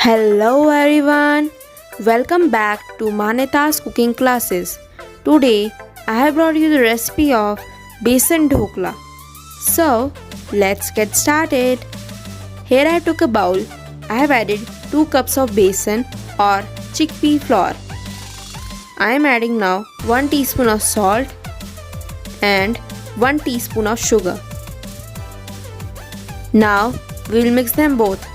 Hello everyone, welcome back to Maneta's cooking classes. Today I have brought you the recipe of Besan Dhokla. So let's get started. Here I took a bowl. I have added 2 cups of besan or chickpea flour. I am adding now 1 teaspoon of salt and 1 teaspoon of sugar. Now we will mix them both.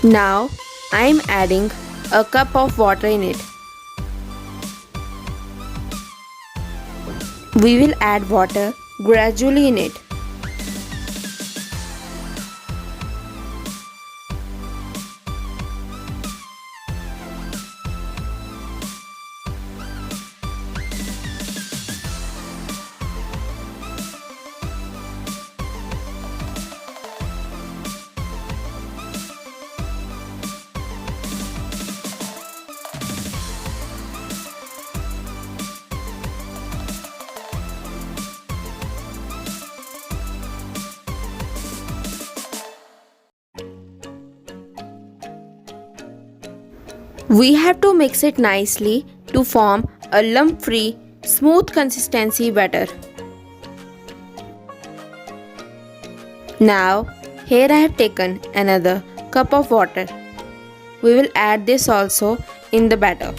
Now I am adding a cup of water in it. We will add water gradually in it. We have to mix it nicely to form a lump-free, smooth consistency batter. Now, here I have taken another cup of water. We will add this also in the batter,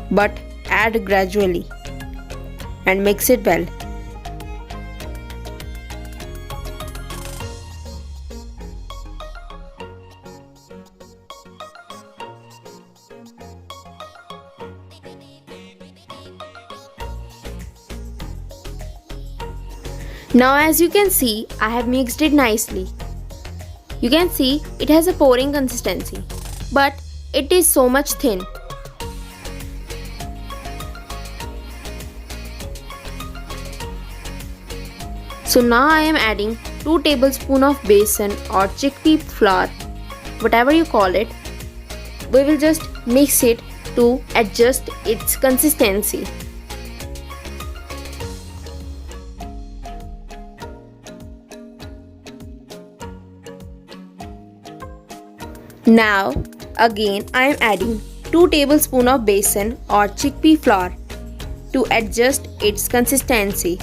but add gradually and mix it well. Now as you can see, I have mixed it nicely. You can see it has a pouring consistency, but it is so much thin. So now I am adding 2 tablespoons of besan or chickpea flour, whatever you call it. We will just mix it to adjust its consistency. Now again I am adding 2 tablespoons of besan or chickpea flour to adjust its consistency.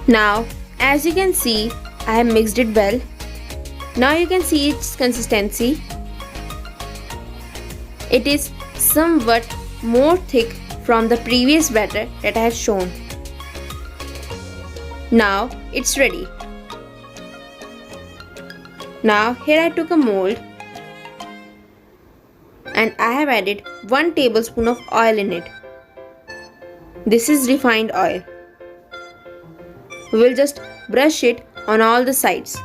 Now as you can see, I have mixed it well. Now you can see its consistency. It is somewhat more thick from the previous batter that I have shown. Now it's ready. Now here I took a mold and I have added 1 tablespoon of oil in it. This is refined oil. We will just brush it on all the sides.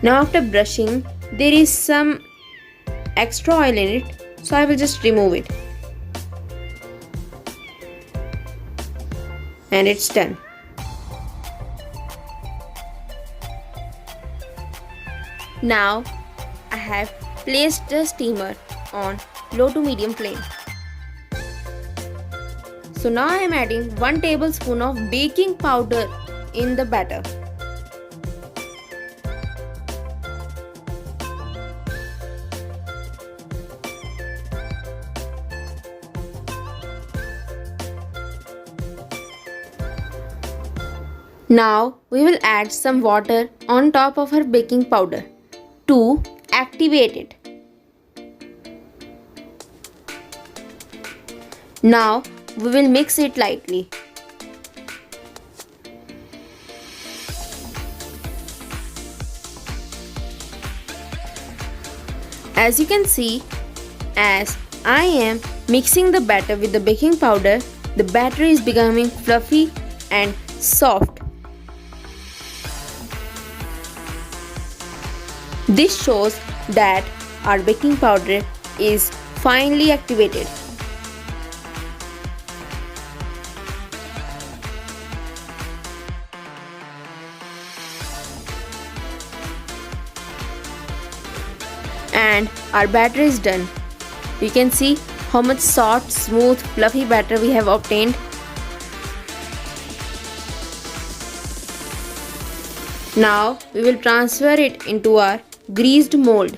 Now after brushing, there is some extra oil in it, so I will just remove it. And it's done. Now I have placed the steamer on low to medium flame. So now I am adding 1 tablespoon of baking powder in the batter. Now we will add some water on top of our baking powder to activate it. Now we will mix it lightly. As you can see, as I am mixing the batter with the baking powder, the batter is becoming fluffy and soft. This shows that our baking powder is finely activated. And our batter is done. You can see how much soft, smooth, fluffy batter we have obtained. Now we will transfer it into our greased mold.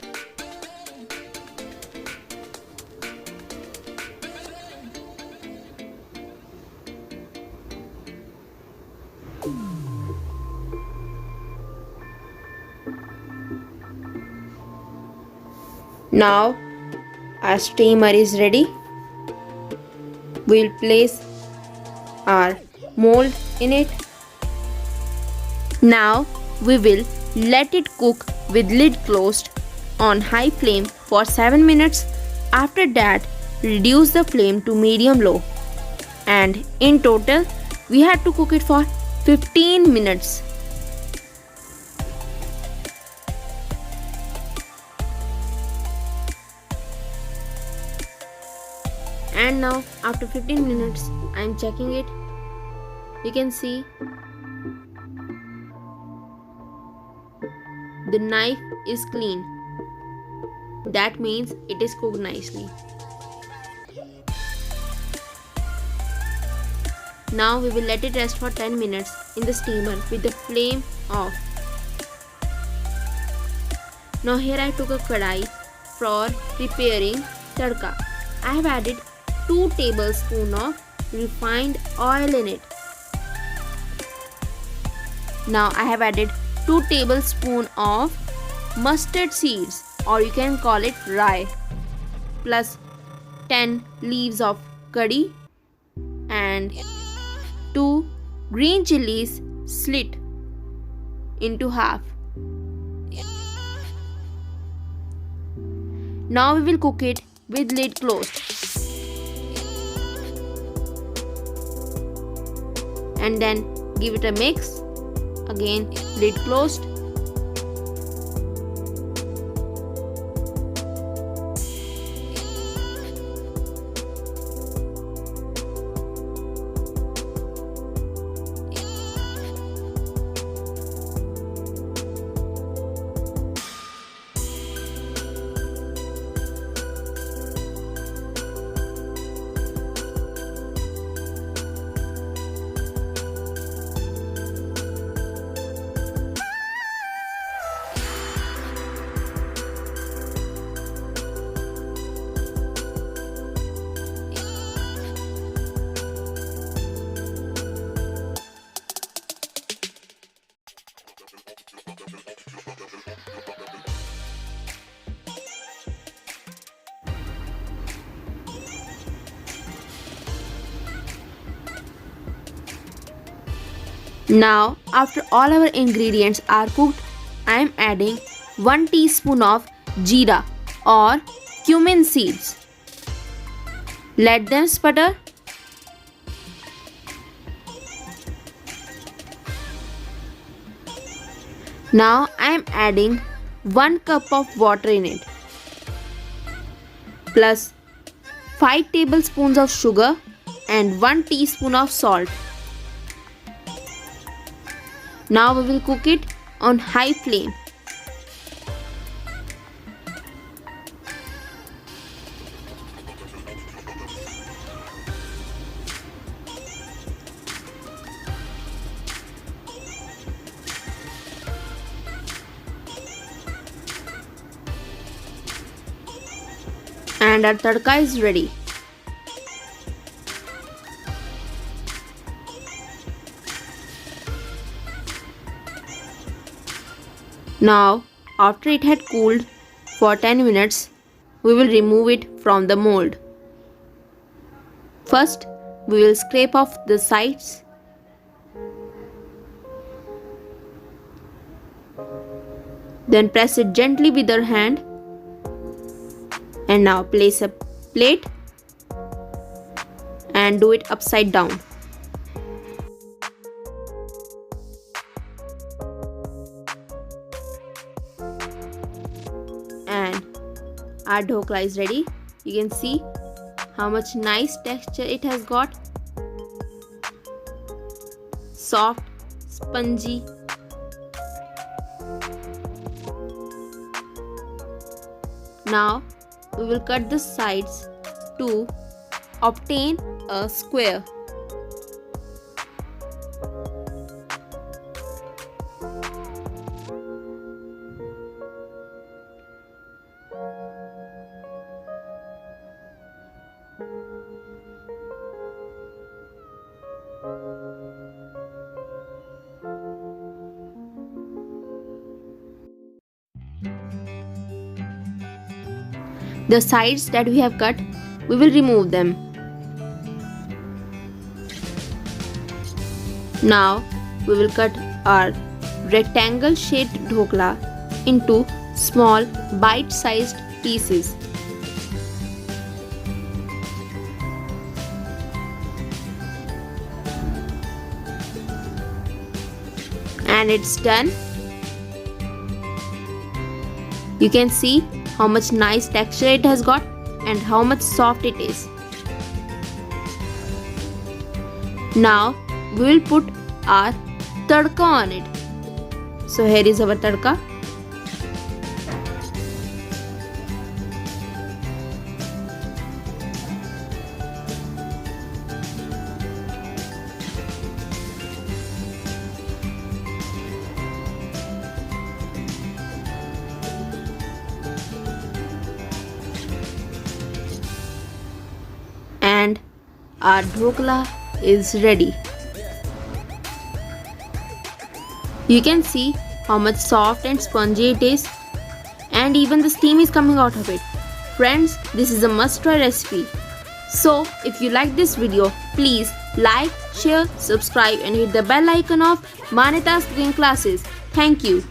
Now our steamer is ready. We will place our mold in it. Now we will let it cook with lid closed on high flame for 7 minutes. After that, reduce the flame to medium-low. And in total, we had to cook it for 15 minutes. And now after 15 minutes I am checking it. You can see the knife is clean. That means it is cooked nicely. Now we will let it rest for 10 minutes in the steamer with the flame off. Now here I took a kadai for preparing tadka. I have added 2 tablespoons of refined oil in it. Now I have added 2 tablespoons of mustard seeds, or you can call it rye, plus 10 leaves of curry and 2 green chilies slit into half. Now we will cook it with lid closed. And then give it a mix. Again, lid closed. Now, after all our ingredients are cooked, I am adding 1 teaspoon of jeera or cumin seeds. Let them sputter. Now I am adding 1 cup of water in it, plus 5 tablespoons of sugar and 1 teaspoon of salt. Now we will cook it on high flame. And our tadka is ready. Now, after it had cooled for 10 minutes, we will remove it from the mold. First, we will scrape off the sides. Then press it gently with your hand. And now place a plate and do it upside down. And our dhokla is ready. You can see how much nice texture it has got. Soft, spongy. Now we will cut the sides to obtain a square. The sides that we have cut, we will remove them. Now we will cut our rectangle shaped dhokla into small bite-sized pieces. And it's done. You can see how much nice texture it has got and how much soft it is. Now we will put our tadka on it. So here is our tadka. And our dhokla is ready. You can see how much soft and spongy it is, and even the steam is coming out of it. Friends, this is a must-try recipe. So if you like this video, please like, share, subscribe and hit the bell icon of Manita's Cooking Classes. Thank you.